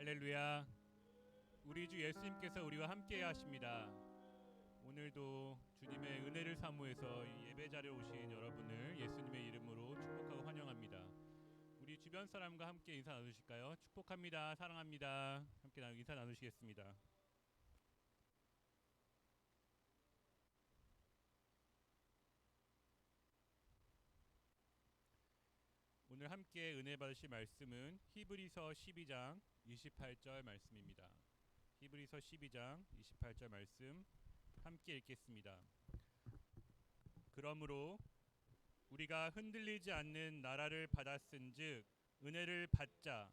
할렐루야. 우리 주 예수님께서 우리와 함께 하십니다. 오늘도 주님의 은혜를 사모해서 이 예배 자리에 오신 여러분을 예수님의 이름으로 축복하고 환영합니다. 우리 주변 사람과 함께 인사 나누실까요? 축복합니다. 사랑합니다. 함께 인사 나누시겠습니다. 오늘 함께 은혜 받으실 말씀은 히브리서 12장 28절 말씀입니다. 히브리서 12장 28절 말씀 함께 읽겠습니다. 그러므로 우리가 흔들리지 않는 나라를 받았은즉 은혜를 받자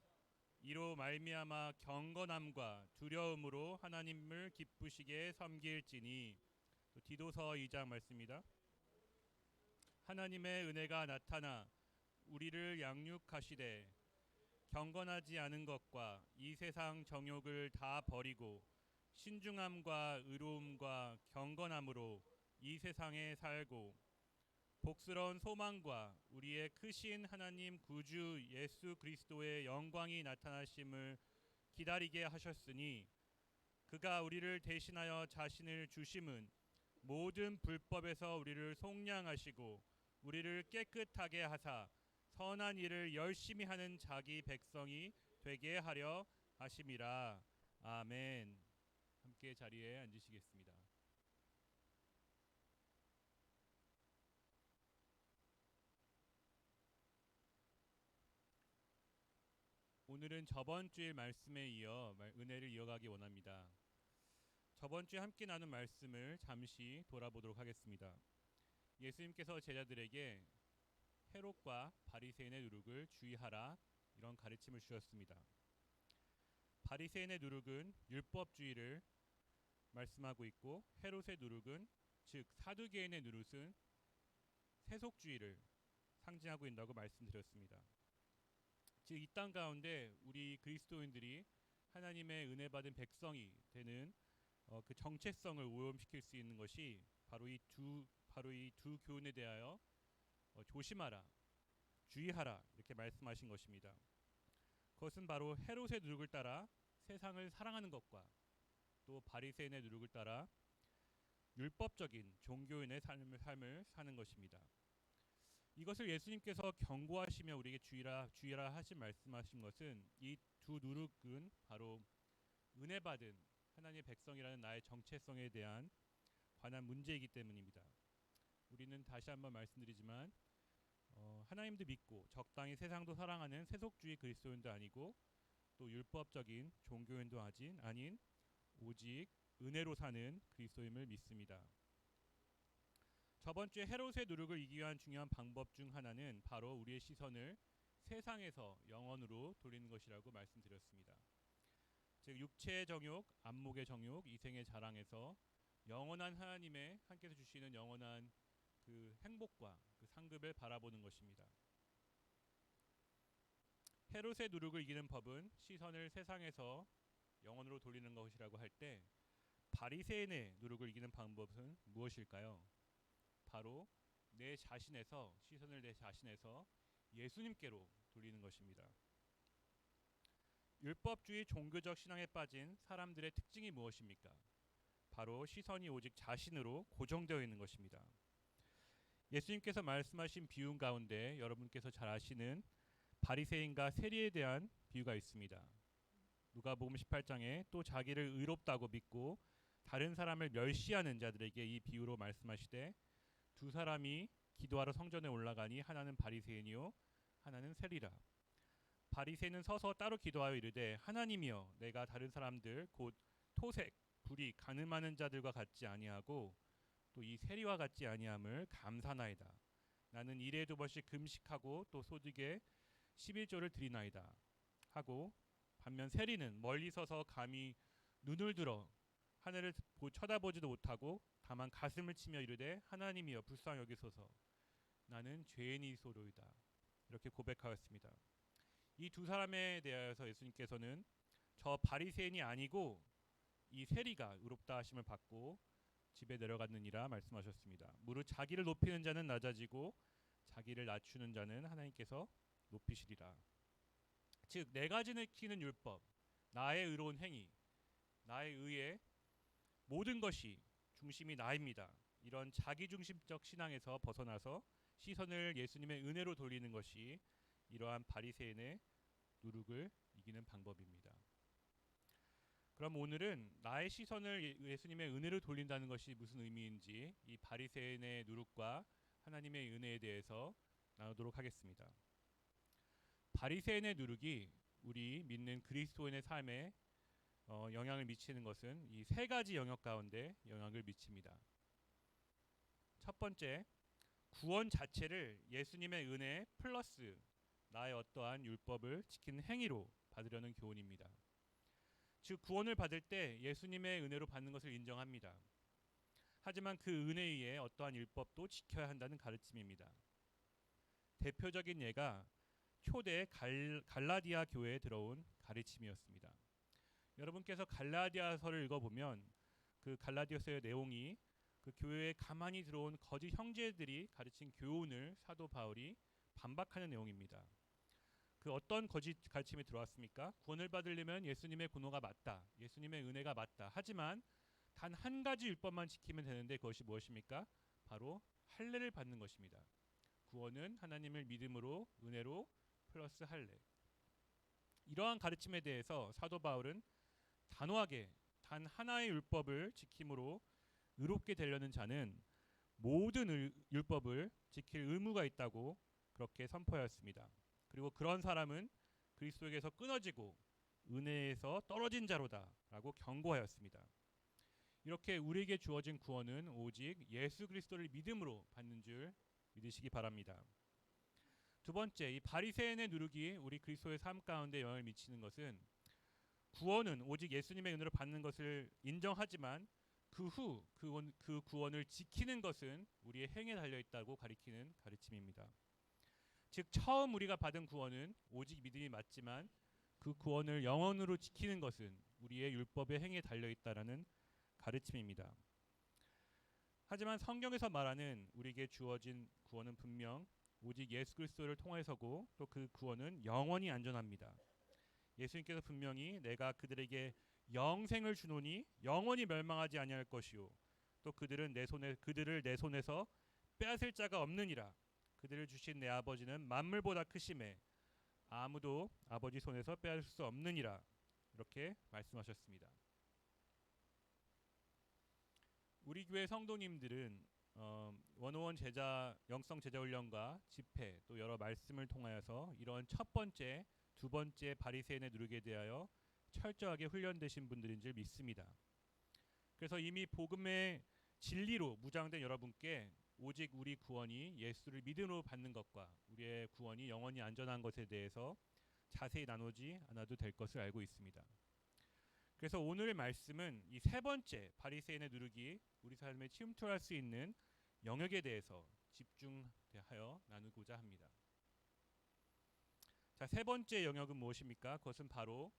이로 말미암아 경건함과 두려움으로 하나님을 기쁘시게 섬길지니. 디도서 2장 말씀입니다. 하나님의 은혜가 나타나 우리를 양육하시되 경건하지 않은 것과 이 세상 정욕을 다 버리고 신중함과 의로움과 경건함으로 이 세상에 살고 복스러운 소망과 우리의 크신 하나님 구주 예수 그리스도의 영광이 나타나심을 기다리게 하셨으니 그가 우리를 대신하여 자신을 주심은 모든 불법에서 우리를 속량하시고 우리를 깨끗하게 하사 선한 일을 열심히 하는 자기 백성이 되게 하려 하심이라. 아멘. 함께 자리에 앉으시겠습니다. 오늘은 저번 주일 말씀에 이어 은혜를 이어가기 원합니다. 저번 주에 함께 나눈 말씀을 잠시 돌아보도록 하겠습니다. 예수님께서 제자들에게 헤롯과 바리새인의 누룩을 주의하라 이런 가르침을 주셨습니다. 바리새인의 누룩은 율법주의를 말씀하고 있고 헤롯의 누룩은 즉 사두개인의 누룩은 세속주의를 상징하고 있다고 말씀드렸습니다. 즉 이 땅 가운데 우리 그리스도인들이 하나님의 은혜 받은 백성이 되는 그 정체성을 오염시킬 수 있는 것이 바로 이 두 교훈에 대하여 조심하라, 주의하라 이렇게 말씀하신 것입니다. 그것은 바로 헤롯의 누룩을 따라 세상을 사랑하는 것과 또 바리새인의 누룩을 따라 율법적인 종교인의 삶을 사는 것입니다. 이것을 예수님께서 경고하시며 우리에게 주의라 하신 말씀하신 것은 이 두 누룩은 바로 은혜 받은 하나님의 백성이라는 나의 정체성에 대한 관한 문제이기 때문입니다. 우리는 다시 한번 말씀드리지만 하나님도 믿고 적당히 세상도 사랑하는 세속주의 그리스도인도 아니고 또 율법적인 종교인도 아닌 오직 은혜로 사는 그리스도임을 믿습니다. 저번 주에 헤롯의 누룩을 이기기 위한 중요한 방법 중 하나는 바로 우리의 시선을 세상에서 영혼으로 돌리는 것이라고 말씀드렸습니다. 즉 육체의 정욕, 안목의 정욕, 이생의 자랑에서 영원한 하나님의 함께서 주시는 영원한 그 행복과 그 상급을 바라보는 것입니다. 헤롯의 누룩을 이기는 법은 시선을 세상에서 영혼으로 돌리는 것이라고 할 때 바리새인의 누룩을 이기는 방법은 무엇일까요? 바로 시선을 내 자신에서 예수님께로 돌리는 것입니다. 율법주의 종교적 신앙에 빠진 사람들의 특징이 무엇입니까? 바로 시선이 오직 자신으로 고정되어 있는 것입니다. 예수님께서 말씀하신 비유 가운데 여러분께서 잘 아시는 바리새인과 세리에 대한 비유가 있습니다. 누가복음 18장에 또 자기를 의롭다고 믿고 다른 사람을 멸시하는 자들에게 이 비유로 말씀하시되 두 사람이 기도하러 성전에 올라가니 하나는 바리새인이요 하나는 세리라. 바리새인은 서서 따로 기도하여 이르되 하나님이여 내가 다른 사람들 곧 토색, 불의, 간음하는 자들과 같지 아니하고 또 이 세리와 같지 아니함을 감사나이다. 나는 일에 2번씩 금식하고 또 소득에 11조를 드리나이다 하고 반면 세리는 멀리 서서 감히 눈을 들어 하늘을 쳐다보지도 못하고 다만 가슴을 치며 이르되 하나님이여 불쌍히 여기소서 나는 죄인이소로이다 이렇게 고백하였습니다. 이 두 사람에 대하여서 예수님께서는 저 바리새인이 아니고 이 세리가 의롭다 하심을 받고 집에 내려갔느니라 말씀하셨습니다. 무릇 자기를 높이는 자는 낮아지고 자기를 낮추는 자는 하나님께서 높이시리라. 즉 네 가지 지키는 율법, 나의 의로운 행위, 나의 의의 모든 것이 중심이 나입니다. 이런 자기중심적 신앙에서 벗어나서 시선을 예수님의 은혜로 돌리는 것이 이러한 바리새인의 누룩을 이기는 방법입니다. 그럼 오늘은 나의 시선을 예수님의 은혜로 돌린다는 것이 무슨 의미인지 이 바리새인의 누룩과 하나님의 은혜에 대해서 나누도록 하겠습니다. 바리새인의 누룩이 우리 믿는 그리스도인의 삶에 영향을 미치는 것은 이 세 가지 영역 가운데 영향을 미칩니다. 첫 번째, 구원 자체를 예수님의 은혜 플러스 나의 어떠한 율법을 지키는 행위로 받으려는 교훈입니다. 즉 구원을 받을 때 예수님의 은혜로 받는 것을 인정합니다. 하지만 그 은혜에 어떠한 율법도 지켜야 한다는 가르침입니다. 대표적인 예가 초대 갈라디아 교회에 들어온 가르침이었습니다. 여러분께서 갈라디아서를 읽어보면 그 갈라디아서의 내용이 그 교회에 가만히 들어온 거짓 형제들이 가르친 교훈을 사도 바울이 반박하는 내용입니다. 그 어떤 거짓 가르침이 들어왔습니까? 구원을 받으려면 예수님의 군호가 맞다. 예수님의 은혜가 맞다. 하지만 단 한 가지 율법만 지키면 되는데 그것이 무엇입니까? 바로 할례를 받는 것입니다. 구원은 하나님을 믿음으로 은혜로 플러스 할례. 이러한 가르침에 대해서 사도 바울은 단호하게 단 하나의 율법을 지킴으로 의롭게 되려는 자는 모든 율법을 지킬 의무가 있다고 그렇게 선포하였습니다. 그리고 그런 사람은 그리스도에게서 끊어지고 은혜에서 떨어진 자로다라고 경고하였습니다. 이렇게 우리에게 주어진 구원은 오직 예수 그리스도를 믿음으로 받는 줄 믿으시기 바랍니다. 두 번째, 이 바리새인의 누룩이 우리 그리스도의 삶 가운데 영향을 미치는 것은 구원은 오직 예수님의 은혜로 받는 것을 인정하지만 그 후 그 구원을 지키는 것은 우리의 행위에 달려 있다고 가리키는 가르침입니다. 즉 처음 우리가 받은 구원은 오직 믿음이 맞지만 그 구원을 영원으로 지키는 것은 우리의 율법의 행위에 달려 있다라는 가르침입니다. 하지만 성경에서 말하는 우리에게 주어진 구원은 분명 오직 예수 그리스도를 통해서고 또 그 구원은 영원히 안전합니다. 예수님께서 분명히 내가 그들에게 영생을 주노니 영원히 멸망하지 아니할 것이요 또 그들을 내 손에서 빼앗을 자가 없느니라. 그들을 주신 내 아버지는 만물보다 크심에 아무도 아버지 손에서 빼앗을 수 없느니라. 이렇게 말씀하셨습니다. 우리 교회 성도님들은 101 제자 영성 제자 훈련과 집회 또 여러 말씀을 통하여서 이런 첫 번째, 두 번째 바리새인의 누룩에 대하여 철저하게 훈련되신 분들인 줄 믿습니다. 그래서 이미 복음의 진리로 무장된 여러분께 오직 우리 구원이 예수를 믿음으로 받는 것과 우리의 구원이 영원히 안전한 것에 대해서 자세히 나누지 않아도 될 것을 알고 있습니다. 그래서 오늘의 말씀은 이 세 번째 바리새인의 누룩이 우리 삶에 침투할 수 있는 영역에 대해서 집중하여 나누고자 합니다. 자, 세 번째 영역은 무엇입니까? 그것은 바로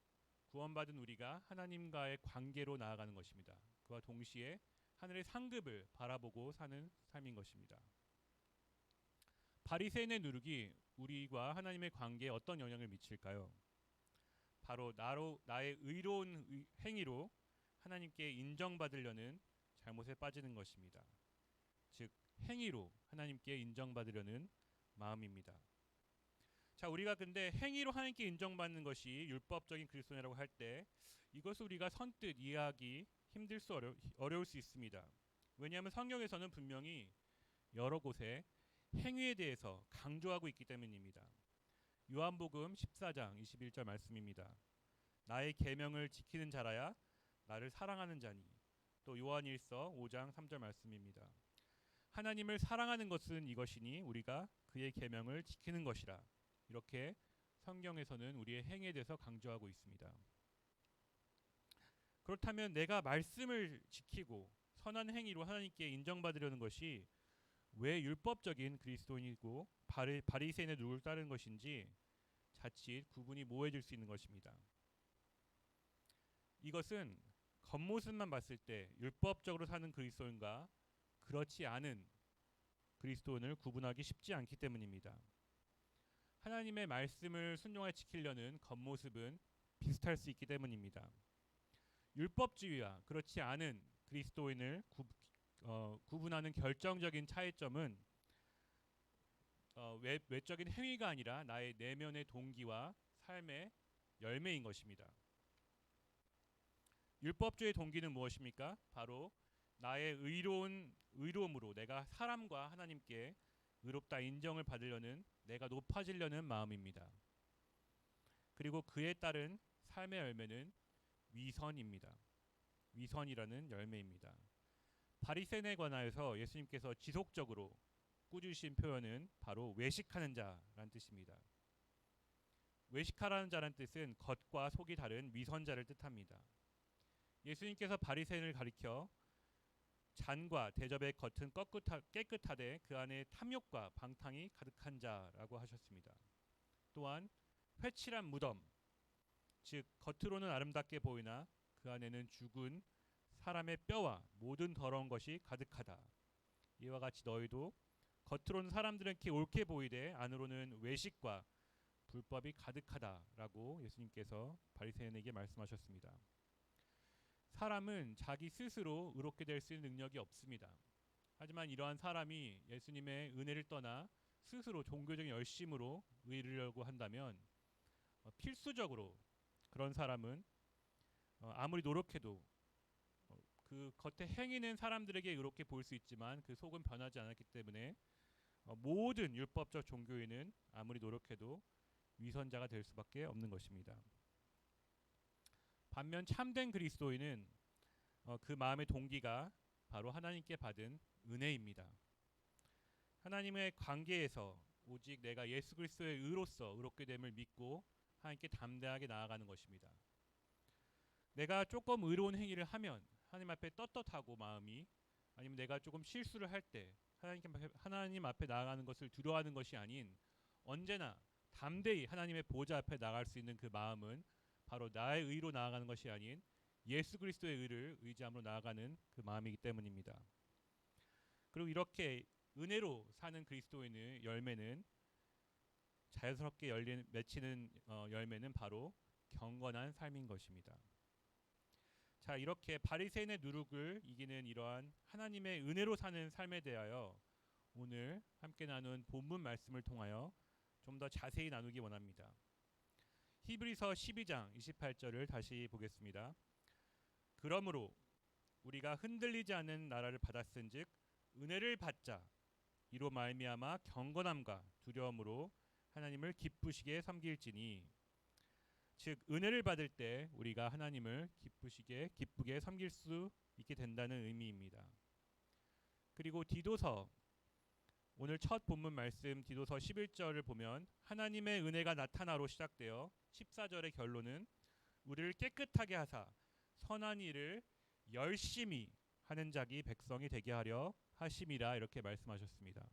구원받은 우리가 하나님과의 관계로 나아가는 것입니다. 그와 동시에 하늘의 상급을 바라보고 사는 삶인 것입니다. 바리새인의 누룩이 우리와 하나님의 관계에 어떤 영향을 미칠까요? 바로 나의 의로운 행위로 하나님께 인정받으려는 잘못에 빠지는 것입니다. 즉 행위로 하나님께 인정받으려는 마음입니다. 자, 우리가 근데 행위로 하나님께 인정받는 것이 율법적인 그리스도인이라고 할 때 이것을 우리가 선뜻 이해하기 어려울 수 있습니다. 왜냐하면 성경에서는 분명히 여러 곳에 행위에 대해서 강조하고 있기 때문입니다. 요한복음 14장 21절 말씀입니다. 나의 계명을 지키는 자라야 나를 사랑하는 자니. 또 요한일서 5장 3절 말씀입니다. 하나님을 사랑하는 것은 이것이니 우리가 그의 계명을 지키는 것이라. 이렇게 성경에서는 우리의 행위에 대해서 강조하고 있습니다. 그렇다면 내가 말씀을 지키고 선한 행위로 하나님께 인정받으려는 것이 왜 율법적인 그리스도인이고 바리새인의 누룩을 따르는 것인지 자칫 구분이 모호해질 수 있는 것입니다. 이것은 겉모습만 봤을 때 율법적으로 사는 그리스도인과 그렇지 않은 그리스도인을 구분하기 쉽지 않기 때문입니다. 하나님의 말씀을 순종하여 지키려는 겉모습은 비슷할 수 있기 때문입니다. 율법주의와 그렇지 않은 그리스도인을 구분하는 결정적인 차이점은 외적인 행위가 아니라 나의 내면의 동기와 삶의 열매인 것입니다. 율법주의 동기는 무엇입니까? 바로 나의 의로움으로 내가 사람과 하나님께 의롭다 인정을 받으려는, 내가 높아지려는 마음입니다. 그리고 그에 따른 삶의 열매는 위선입니다. 위선이라는 열매입니다. 바리새인에 관하여서 예수님께서 지속적으로 꾸짖으신 표현은 바로 외식하는 자라는 뜻입니다. 외식하라는 자라는 뜻은 겉과 속이 다른 위선자를 뜻합니다. 예수님께서 바리새인을 가리켜 잔과 대접의 겉은 깨끗하되 그 안에 탐욕과 방탕이 가득한 자라고 하셨습니다. 또한 회칠한 무덤, 즉 겉으로는 아름답게 보이나 그 안에는 죽은 사람의 뼈와 모든 더러운 것이 가득하다. 이와 같이 너희도 겉으로는 사람들에게 옳게 보이되 안으로는 외식과 불법이 가득하다라고 예수님께서 바리새인에게 말씀하셨습니다. 사람은 자기 스스로 의롭게 될 수 있는 능력이 없습니다. 하지만 이러한 사람이 예수님의 은혜를 떠나 스스로 종교적인 열심으로 의르려고 한다면 필수적으로 그런 사람은 아무리 노력해도 그 겉에 행위는 사람들에게 의롭게 보일 수 있지만 그 속은 변하지 않았기 때문에 모든 율법적 종교인은 아무리 노력해도 위선자가 될 수밖에 없는 것입니다. 반면 참된 그리스도인은 그 마음의 동기가 바로 하나님께 받은 은혜입니다. 하나님의 관계에서 오직 내가 예수 그리스도의 의로서 의롭게 됨을 믿고 하나님께 담대하게 나아가는 것입니다. 내가 조금 의로운 행위를 하면 하나님 앞에 떳떳하고 마음이, 아니면 내가 조금 실수를 할 때 하나님 앞에 나아가는 것을 두려워하는 것이 아닌 언제나 담대히 하나님의 보좌 앞에 나갈 수 있는 그 마음은 바로 나의 의로 나아가는 것이 아닌 예수 그리스도의 의를 의지함으로 나아가는 그 마음이기 때문입니다. 그리고 이렇게 은혜로 사는 그리스도인의 열매는 자연스럽게 맺히는 열매는 바로 경건한 삶인 것입니다. 자, 이렇게 바리새인의 누룩을 이기는 이러한 하나님의 은혜로 사는 삶에 대하여 오늘 함께 나눈 본문 말씀을 통하여 좀 더 자세히 나누기 원합니다. 히브리서 12장 28절을 다시 보겠습니다. 그러므로 우리가 흔들리지 않는 나라를 받았은즉 은혜를 받자 이로 말미암아 경건함과 두려움으로 하나님을 기쁘시게 섬길지니, 즉 은혜를 받을 때 우리가 하나님을 기쁘게 섬길 수 있게 된다는 의미입니다. 그리고 디도서, 오늘 첫 본문 말씀 디도서 11절을 보면 하나님의 은혜가 나타나로 시작되어 14절의 결론은 우리를 깨끗하게 하사 선한 일을 열심히 하는 자기 백성이 되게 하려 하심이라, 이렇게 말씀하셨습니다.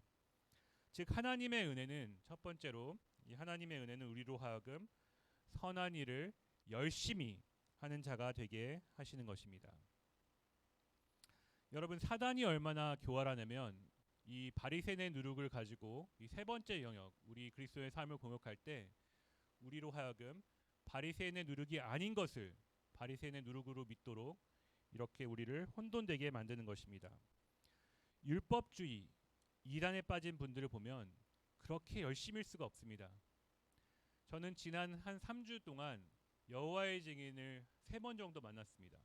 즉 하나님의 은혜는 첫 번째로, 이 하나님의 은혜는 우리로 하여금 선한 일을 열심히 하는 자가 되게 하시는 것입니다. 여러분, 사단이 얼마나 교활하냐면 이 바리새인의 누룩을 가지고 이 세 번째 영역, 우리 그리스도의 삶을 공격할 때 우리로 하여금 바리새인의 누룩이 아닌 것을 바리새인의 누룩으로 믿도록 이렇게 우리를 혼돈되게 만드는 것입니다. 율법주의, 이단에 빠진 분들을 보면 그렇게 열심일 수가 없습니다. 저는 지난 한 3주 동안 여호와의 증인을 3번 정도 만났습니다.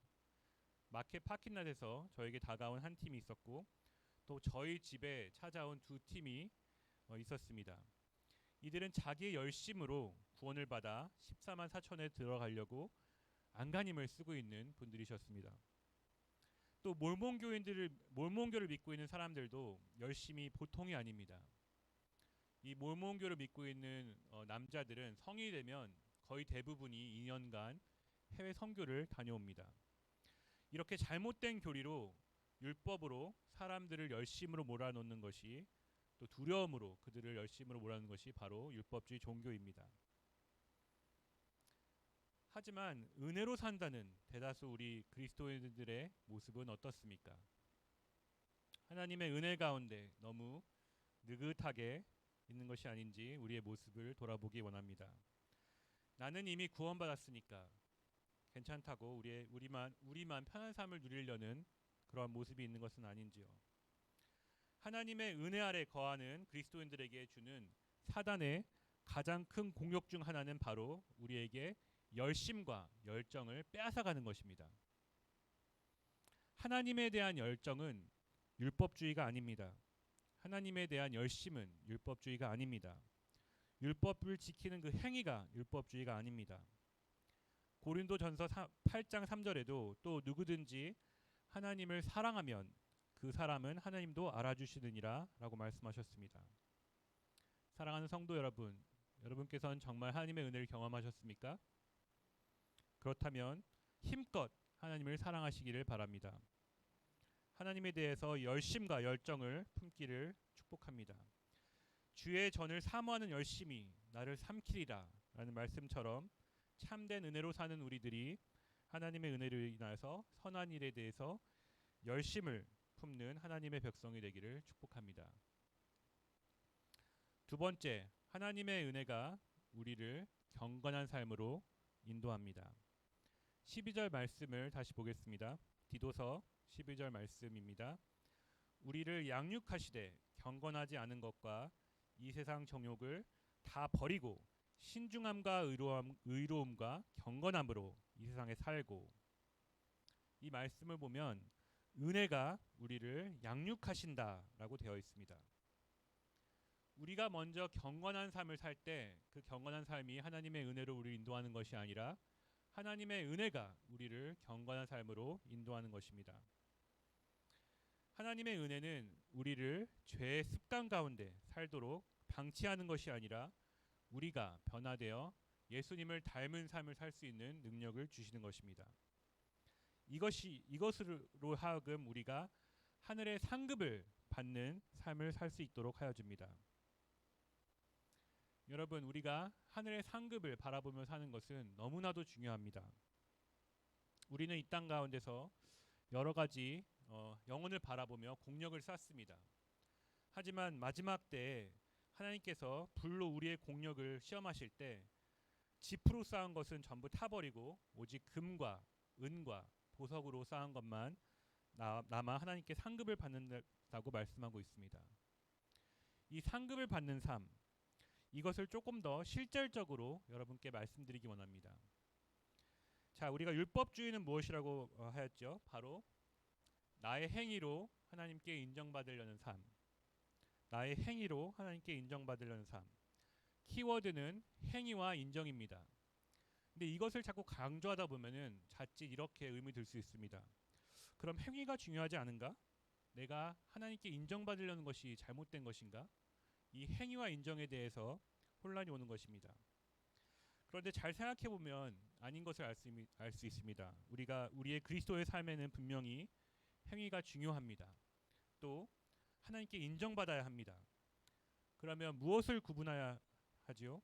마켓 파킹랏에서 저에게 다가온 한 팀이 있었고, 또 저희 집에 찾아온 2팀이 있었습니다. 이들은 자기의 열심으로 구원을 받아 14만 4천에 들어가려고 안간힘을 쓰고 있는 분들이셨습니다. 또 몰몬교를 믿고 있는 사람들도 열심히 보통이 아닙니다. 이 몰몬교를 믿고 있는 남자들은 성인이 되면 거의 대부분이 2년간 해외 선교를 다녀옵니다. 이렇게 잘못된 교리로, 율법으로 사람들을 열심으로 몰아넣는 것이, 또 두려움으로 그들을 열심으로 몰아넣는 것이 바로 율법주의 종교입니다. 하지만 은혜로 산다는 대다수 우리 그리스도인들의 모습은 어떻습니까? 하나님의 은혜 가운데 너무 느긋하게 있는 것이 아닌지 우리의 모습을 돌아보기 원합니다. 나는 이미 구원받았으니까 괜찮다고 우리만 편한 삶을 누리려는 그러한 모습이 있는 것은 아닌지요. 하나님의 은혜 아래 거하는 그리스도인들에게 주는 사단의 가장 큰 공격 중 하나는 바로 우리에게 열심과 열정을 빼앗아가는 것입니다. 하나님에 대한 열정은 율법주의가 아닙니다. 하나님에 대한 열심은 율법주의가 아닙니다. 율법을 지키는 그 행위가 율법주의가 아닙니다. 고린도전서 8장 3절에도 또 누구든지 하나님을 사랑하면 그 사람은 하나님도 알아주시느니라 라고 말씀하셨습니다. 사랑하는 성도 여러분, 여러분께서는 정말 하나님의 은혜를 경험하셨습니까? 그렇다면 힘껏 하나님을 사랑하시기를 바랍니다. 하나님에 대해서 열심과 열정을 품기를 축복합니다. 주의 전을 사모하는 열심이 나를 삼키리라 라는 말씀처럼 참된 은혜로 사는 우리들이 하나님의 은혜로 인하여서 선한 일에 대해서 열심을 품는 하나님의 백성이 되기를 축복합니다. 두 번째, 하나님의 은혜가 우리를 경건한 삶으로 인도합니다. 12절 말씀을 다시 보겠습니다. 디도서 12절 말씀입니다. 우리를 양육하시되 경건하지 않은 것과 이 세상 정욕을 다 버리고 신중함과 의로움과 경건함으로 이 세상에 살고. 이 말씀을 보면 은혜가 우리를 양육하신다라고 되어 있습니다. 우리가 먼저 경건한 삶을 살 때 그 경건한 삶이 하나님의 은혜로 우리를 인도하는 것이 아니라 하나님의 은혜가 우리를 경건한 삶으로 인도하는 것입니다. 하나님의 은혜는 우리를 죄의 습관 가운데 살도록 방치하는 것이 아니라 우리가 변화되어 예수님을 닮은 삶을 살 수 있는 능력을 주시는 것입니다. 이것으로 하여금 우리가 하늘의 상급을 받는 삶을 살 수 있도록 하여 줍니다. 여러분, 우리가 하늘의 상급을 바라보며 사는 것은 너무나도 중요합니다. 우리는 이 땅 가운데서 여러 가지 영혼을 바라보며 공력을 쌓습니다. 하지만 마지막 때에 하나님께서 불로 우리의 공력을 시험하실 때 지프로 쌓은 것은 전부 타버리고 오직 금과 은과 보석으로 쌓은 것만 남아 하나님께 상급을 받는다고 말씀하고 있습니다. 이 상급을 받는 삶, 이것을 조금 더 실질적으로 여러분께 말씀드리기 원합니다. 자, 우리가 율법주의는 무엇이라고 하였죠? 바로 나의 행위로 하나님께 인정받으려는 삶. 나의 행위로 하나님께 인정받으려는 삶. 키워드는 행위와 인정입니다. 근데 이것을 자꾸 강조하다 보면은 자칫 이렇게 의미 들 수 있습니다. 그럼 행위가 중요하지 않은가? 내가 하나님께 인정받으려는 것이 잘못된 것인가? 이 행위와 인정에 대해서 혼란이 오는 것입니다. 그런데 잘 생각해 보면 아닌 것을 알 수 있습니다. 우리의 그리스도의 삶에는 분명히 행위가 중요합니다. 또 하나님께 인정받아야 합니다. 그러면 무엇을 구분해야 하지요?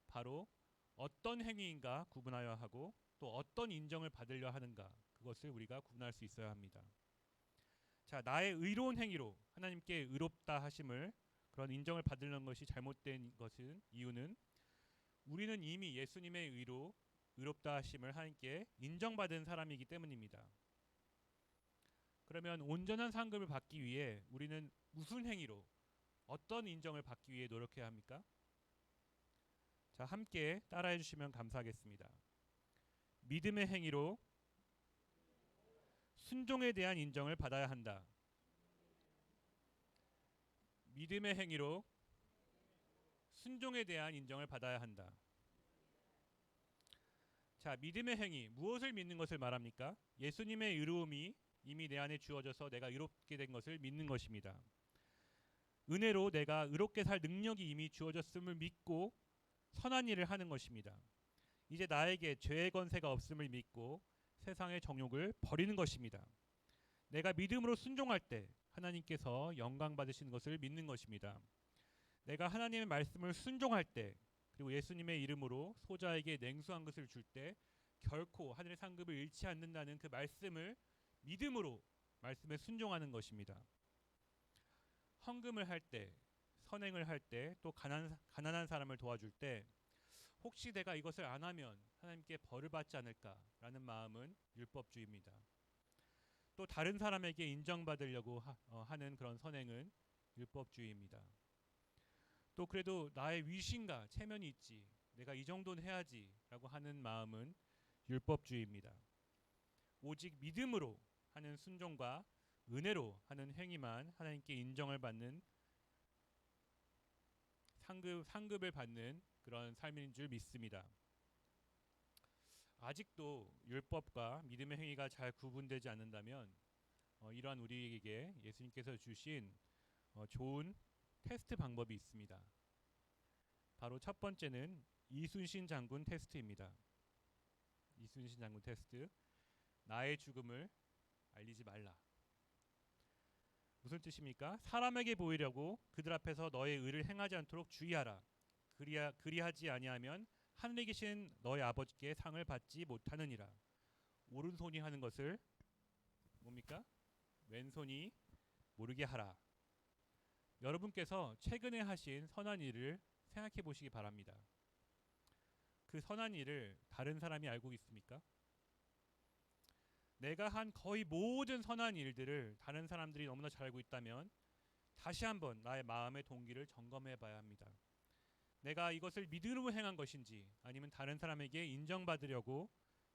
바로 어떤 행위인가 구분하여야 하고 또 어떤 인정을 받으려 하는가, 그것을 우리가 구분할 수 있어야 합니다. 자, 나의 의로운 행위로 하나님께 의롭다 하심을, 그런 인정을 받으려는 것이 잘못된 것은 이유는 우리는 이미 예수님의 의로 의롭다 하심을 하나님께 인정받은 사람이기 때문입니다. 그러면 온전한 상급을 받기 위해 우리는 무슨 행위로, 어떤 인정을 받기 위해 노력해야 합니까? 자, 함께 따라해 주시면 감사하겠습니다. 믿음의 행위로 순종에 대한 인정을 받아야 한다. 믿음의 행위로 순종에 대한 인정을 받아야 한다. 자, 믿음의 행위, 무엇을 믿는 것을 말합니까? 예수님의 의로움이 이미 내 안에 주어져서 내가 의롭게 된 것을 믿는 것입니다. 은혜로 내가 의롭게 살 능력이 이미 주어졌음을 믿고 선한 일을 하는 것입니다. 이제 나에게 죄의 권세가 없음을 믿고 세상의 정욕을 버리는 것입니다. 내가 믿음으로 순종할 때 하나님께서 영광 받으시는 것을 믿는 것입니다. 내가 하나님의 말씀을 순종할 때, 그리고 예수님의 이름으로 소자에게 냉수한 것을 줄 때 결코 하늘의 상급을 잃지 않는다는 그 말씀을 믿음으로 말씀에 순종하는 것입니다. 헌금을 할 때, 선행을 할 때, 또 가난한 사람을 도와줄 때 혹시 내가 이것을 안 하면 하나님께 벌을 받지 않을까라는 마음은 율법주의입니다. 또 다른 사람에게 인정받으려고 하는 그런 선행은 율법주의입니다. 또 그래도 나의 위신과 체면이 있지, 내가 이 정도는 해야지라고 하는 마음은 율법주의입니다. 오직 믿음으로 하는 순종과 은혜로 하는 행위만 하나님께 인정을 받는 상급을 받는 그런 삶인 줄 믿습니다. 아직도 율법과 믿음의 행위가 잘 구분되지 않는다면 이러한 우리에게 예수님께서 주신 좋은 테스트 방법이 있습니다. 바로 첫 번째는 이순신 장군 테스트입니다. 이순신 장군 테스트. 나의 죽음을 알리지 말라. 무슨 뜻입니까? 사람에게 보이려고 그들 앞에서 너의 의를 행하지 않도록 주의하라. 그리하지 아니하면 하늘에 계신 너의 아버지께 상을 받지 못하느니라. 오른손이 하는 것을 뭡니까? 왼손이 모르게 하라. 여러분께서 최근에 하신 선한 일을 생각해 보시기 바랍니다. 그 선한 일을 다른 사람이 알고 있습니까? 내가 한 거의 모든 선한 일들을 다른 사람들이 너무나 잘 알고 있다면 다시 한번 나의 마음의 동기를 점검해 봐야 합니다. 내가 이것을 믿음으로 행한 것인지 아니면 다른 사람에게 인정받으려고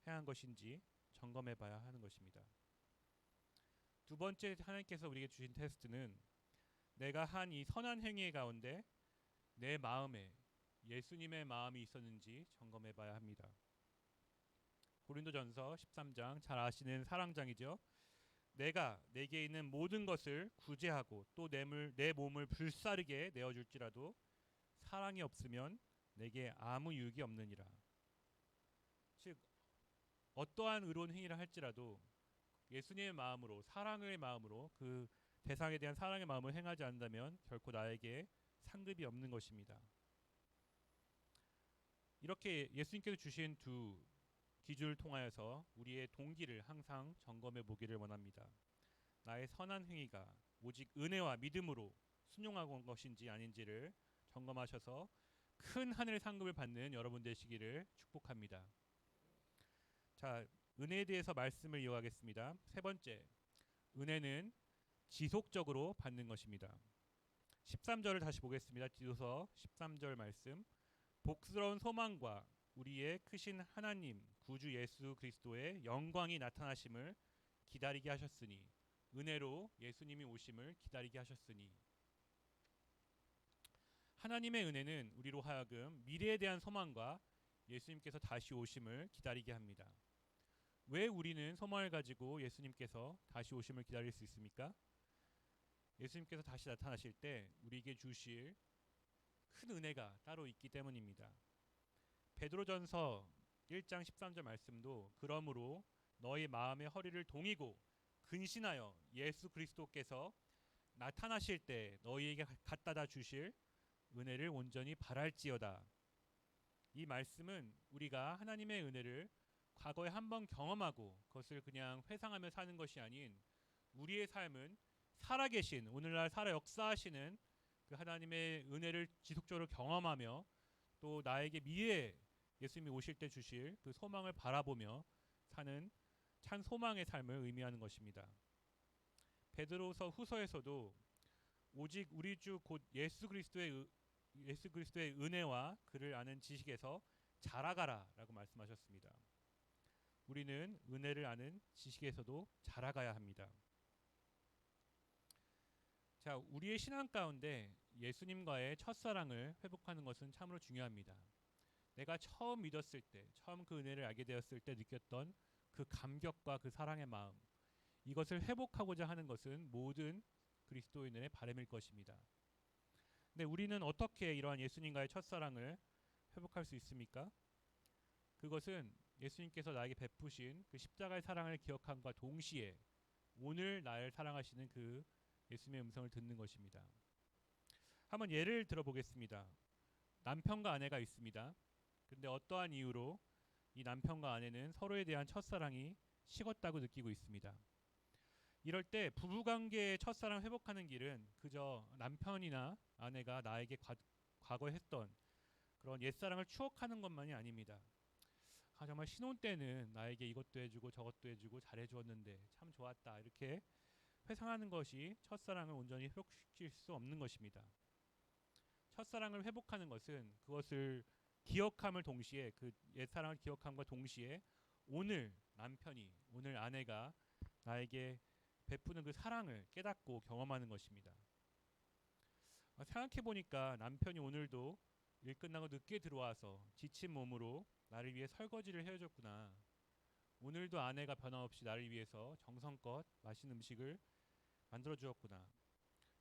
행한 것인지 점검해 봐야 하는 것입니다. 두 번째 하나님께서 우리에게 주신 테스트는 내가 한 이 선한 행위 가운데 내 마음에 예수님의 마음이 있었는지 점검해 봐야 합니다. 고린도전서 13장 잘 아시는 사랑장이죠. 내가 내게 있는 모든 것을 구제하고 또 내 몸을 불사르게 내어줄지라도 사랑이 없으면 내게 아무 유익이 없느니라. 즉 어떠한 의로운 행위를 할지라도 예수님의 마음으로 사랑의 마음으로 그 대상에 대한 사랑의 마음을 행하지 않는다면 결코 나에게 상급이 없는 것입니다. 이렇게 예수님께서 주신 두 기준을 통하여서 우리의 동기를 항상 점검해 보기를 원합니다. 나의 선한 행위가 오직 은혜와 믿음으로 순종하고 온 것인지 아닌지를 점검하셔서 큰 하늘 상급을 받는 여러분 되시기를 축복합니다. 자, 은혜에 대해서 말씀을 이어가겠습니다. 세 번째, 은혜는 지속적으로 받는 것입니다. 13절을 다시 보겠습니다. 디도서 13절 말씀. 복스러운 소망과 우리의 크신 하나님 구주 예수 그리스도의 영광이 나타나심을 기다리게 하셨으니 은혜로 예수님이 오심을 기다리게 하셨으니. 하나님의 은혜는 우리로 하여금 미래에 대한 소망과 예수님께서 다시 오심을 기다리게 합니다. 왜 우리는 소망을 가지고 예수님께서 다시 오심을 기다릴 수 있습니까? 예수님께서 다시 나타나실 때 우리에게 주실 큰 은혜가 따로 있기 때문입니다. 베드로전서 1장 13절 말씀도 그러므로 너희 마음의 허리를 동이고 근신하여 예수 그리스도께서 나타나실 때 너희에게 갖다다 주실 은혜를 온전히 바랄지어다. 이 말씀은 우리가 하나님의 은혜를 과거에 한번 경험하고 그것을 그냥 회상하며 사는 것이 아닌 우리의 삶은 살아계신 오늘날 살아 역사하시는 그 하나님의 은혜를 지속적으로 경험하며 또 나에게 미래에 예수님이 오실 때 주실 그 소망을 바라보며 사는 찬 소망의 삶을 의미하는 것입니다. 베드로서 후서에서도 오직 우리 주 곧 예수 그리스도의 은혜와 그를 아는 지식에서 자라가라라고 말씀하셨습니다. 우리는 은혜를 아는 지식에서도 자라가야 합니다. 자, 우리의 신앙 가운데 예수님과의 첫사랑을 회복하는 것은 참으로 중요합니다. 내가 처음 믿었을 때, 처음 그 은혜를 알게 되었을 때 느꼈던 그 감격과 그 사랑의 마음, 이것을 회복하고자 하는 것은 모든 그리스도인의 바람일 것입니다. 근데 우리는 어떻게 이러한 예수님과의 첫사랑을 회복할 수 있습니까? 그것은 예수님께서 나에게 베푸신 그 십자가의 사랑을 기억함과 동시에 오늘 나를 사랑하시는 그 예수님의 음성을 듣는 것입니다. 한번 예를 들어보겠습니다. 남편과 아내가 있습니다. 그런데 어떠한 이유로 이 남편과 아내는 서로에 대한 첫사랑이 식었다고 느끼고 있습니다. 이럴 때 부부관계의 첫사랑 회복하는 길은 그저 남편이나 아내가 나에게 과거에 했던 그런 옛사랑을 추억하는 것만이 아닙니다. 정말 신혼 때는 나에게 이것도 해주고 저것도 해주고 잘해주었는데 참 좋았다, 이렇게 회상하는 것이 첫사랑을 온전히 회복시킬 수 없는 것입니다. 첫사랑을 회복하는 것은 그것을 기억함을 동시에, 그 옛사랑을 기억함과 동시에 오늘 남편이, 오늘 아내가 나에게 베푸는 그 사랑을 깨닫고 경험하는 것입니다. 생각해 보니까 남편이 오늘도 일 끝나고 늦게 들어와서 지친 몸으로 나를 위해 설거지를 해줬구나. 오늘도 아내가 변함없이 나를 위해서 정성껏 맛있는 음식을 만들어 주었구나.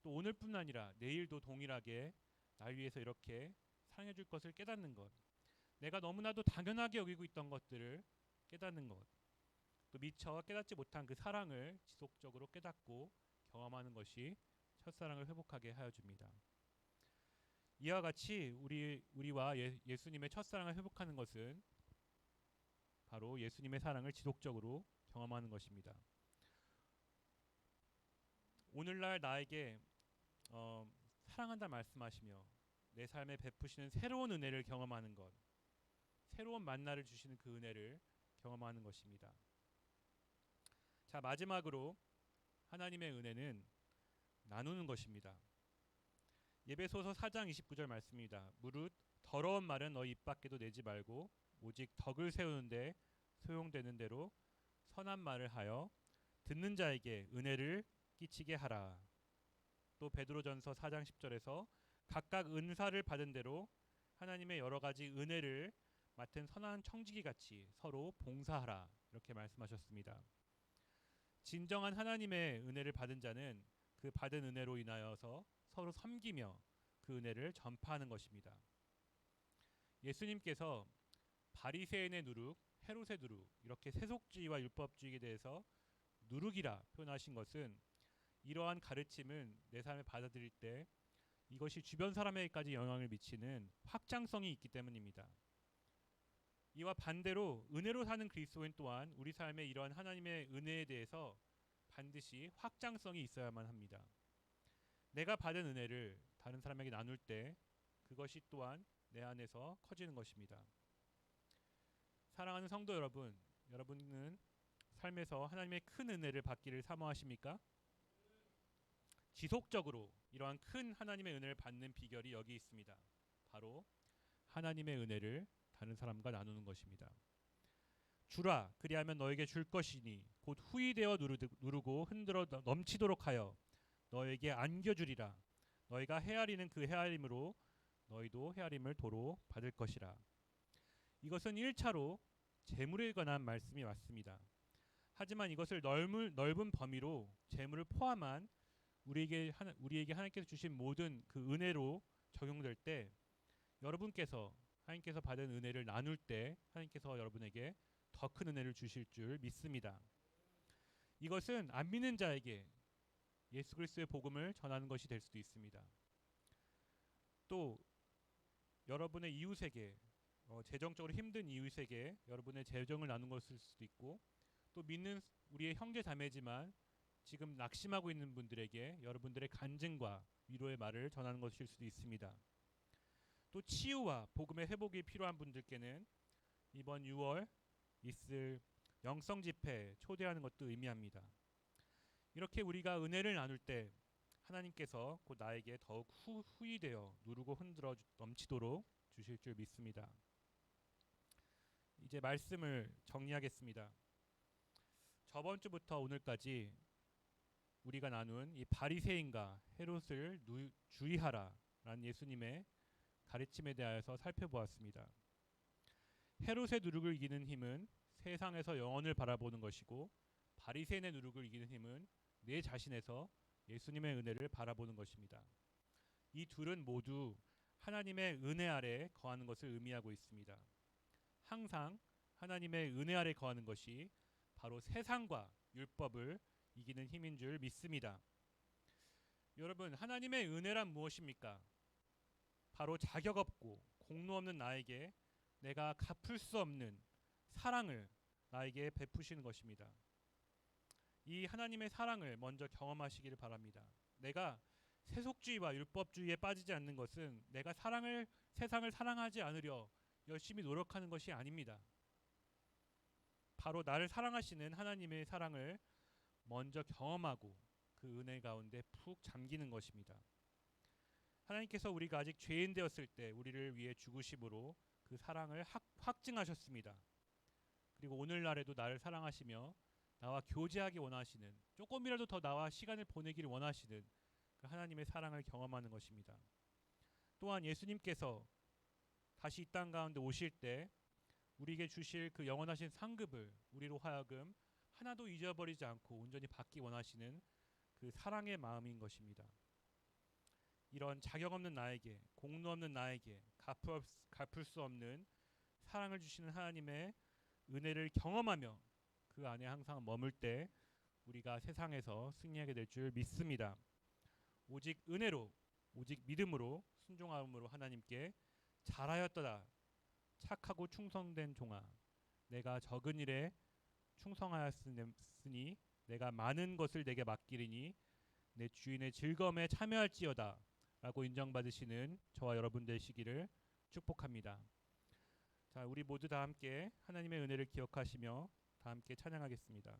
또 오늘뿐 아니라 내일도 동일하게 날 위해서 이렇게 사랑해 줄 것을 깨닫는 것. 내가 너무나도 당연하게 여기고 있던 것들을 깨닫는 것. 또 미처 깨닫지 못한 그 사랑을 지속적으로 깨닫고 경험하는 것이 첫사랑을 회복하게 하여 줍니다. 이와 같이 우리와 예수님의 첫사랑을 회복하는 것은 바로 예수님의 사랑을 지속적으로 경험하는 것입니다. 오늘날 나에게 사랑한다 말씀하시며 내 삶에 베푸시는 새로운 은혜를 경험하는 것, 새로운 만나를 주시는 그 은혜를 경험하는 것입니다. 자, 마지막으로 하나님의 은혜는 나누는 것입니다. 예배소서 4장 29절 말씀입니다. 무릇 더러운 말은 너희 입 밖에도 내지 말고 오직 덕을 세우는데 소용되는 대로 선한 말을 하여 듣는 자에게 은혜를 끼치게 하라. 또 베드로전서 4장 10절에서 각각 은사를 받은 대로 하나님의 여러 가지 은혜를 맡은 선한 청지기 같이 서로 봉사하라, 이렇게 말씀하셨습니다. 진정한 하나님의 은혜를 받은 자는 그 받은 은혜로 인하여서 서로 섬기며 그 은혜를 전파하는 것입니다. 예수님께서 바리새인의 누룩, 헤롯의 누룩, 이렇게 세속주의와 율법주의에 대해서 누룩이라 표현하신 것은 이러한 가르침은 내 삶에 받아들일 때 이것이 주변 사람에게까지 영향을 미치는 확장성이 있기 때문입니다. 이와 반대로 은혜로 사는 그리스도인 또한 우리 삶에 이러한 하나님의 은혜에 대해서 반드시 확장성이 있어야만 합니다. 내가 받은 은혜를 다른 사람에게 나눌 때 그것이 또한 내 안에서 커지는 것입니다. 사랑하는 성도 여러분, 여러분은 삶에서 하나님의 큰 은혜를 받기를 사모하십니까? 지속적으로 이러한 큰 하나님의 은혜를 받는 비결이 여기 있습니다. 바로 하나님의 은혜를 다른 사람과 나누는 것입니다. 주라, 그리하면 너에게 줄 것이니 곧 후이되어 누르고 흔들어 넘치도록 하여 너에게 안겨주리라. 너희가 헤아리는 그 헤아림으로 너희도 헤아림을 도로 받을 것이라. 이것은 1차로 재물에 관한 말씀이 맞습니다. 하지만 이것을 넓은 범위로 재물을 포함한 우리에게 하나님께서 주신 모든 그 은혜로 적용될 때, 여러분께서 하나님께서 받은 은혜를 나눌 때 하나님께서 여러분에게 더 큰 은혜를 주실 줄 믿습니다. 이것은 안 믿는 자에게 예수 그리스도의 복음을 전하는 것이 될 수도 있습니다. 또 여러분의 이웃에게, 재정적으로 힘든 이웃에게 여러분의 재정을 나눈 것일 수도 있고, 또 믿는 우리의 형제 자매지만 지금 낙심하고 있는 분들에게 여러분들의 간증과 위로의 말을 전하는 것일 수도 있습니다. 또 치유와 복음의 회복이 필요한 분들께는 이번 6월 있을 영성 집회 초대하는 것도 의미합니다. 이렇게 우리가 은혜를 나눌 때 하나님께서 곧 나에게 더욱 후히되어 누르고 흔들어 넘치도록 주실 줄 믿습니다. 이제 말씀을 정리하겠습니다. 저번 주부터 오늘까지 우리가 나눈 이 바리새인과 헤롯을 주의하라라는 예수님의 가르침에 대하여서 살펴보았습니다. 헤롯의 누룩을 이기는 힘은 세상에서 영혼을 바라보는 것이고, 바리새인의 누룩을 이기는 힘은 내 자신에서 예수님의 은혜를 바라보는 것입니다. 이 둘은 모두 하나님의 은혜 아래 거하는 것을 의미하고 있습니다. 항상 하나님의 은혜 아래 거하는 것이 바로 세상과 율법을 이기는 힘인 줄 믿습니다. 여러분, 하나님의 은혜란 무엇입니까? 바로 자격 없고 공로 없는 나에게 내가 갚을 수 없는 사랑을 나에게 베푸시는 것입니다. 이 하나님의 사랑을 먼저 경험하시기를 바랍니다. 내가 세속주의와 율법주의에 빠지지 않는 것은 내가 세상을 사랑하지 않으려 열심히 노력하는 것이 아닙니다. 바로 나를 사랑하시는 하나님의 사랑을 먼저 경험하고 그 은혜 가운데 푹 잠기는 것입니다. 하나님께서 우리가 아직 죄인 되었을 때 우리를 위해 죽으심으로 그 사랑을 확증하셨습니다. 그리고 오늘날에도 나를 사랑하시며 나와 교제하기 원하시는, 조금이라도 더 나와 시간을 보내기를 원하시는 그 하나님의 사랑을 경험하는 것입니다. 또한 예수님께서 다시 이 땅 가운데 오실 때 우리에게 주실 그 영원하신 상급을 우리로 하여금 하나도 잊어버리지 않고 온전히 받기 원하시는 그 사랑의 마음인 것입니다. 이런 자격 없는 나에게, 공로 없는 나에게 갚을 수 없는 사랑을 주시는 하나님의 은혜를 경험하며 그 안에 항상 머물 때 우리가 세상에서 승리하게 될 줄 믿습니다. 오직 은혜로, 오직 믿음으로, 순종함으로 하나님께 잘하였도다 착하고 충성된 종아, 내가 적은 일에 충성하였으니 내가 많은 것을 내게 맡기리니 내 주인의 즐거움에 참여할지어다 라고 인정받으시는 저와 여러분 되시기를 축복합니다. 자, 우리 모두 다 함께 하나님의 은혜를 기억하시며 다 함께 찬양하겠습니다.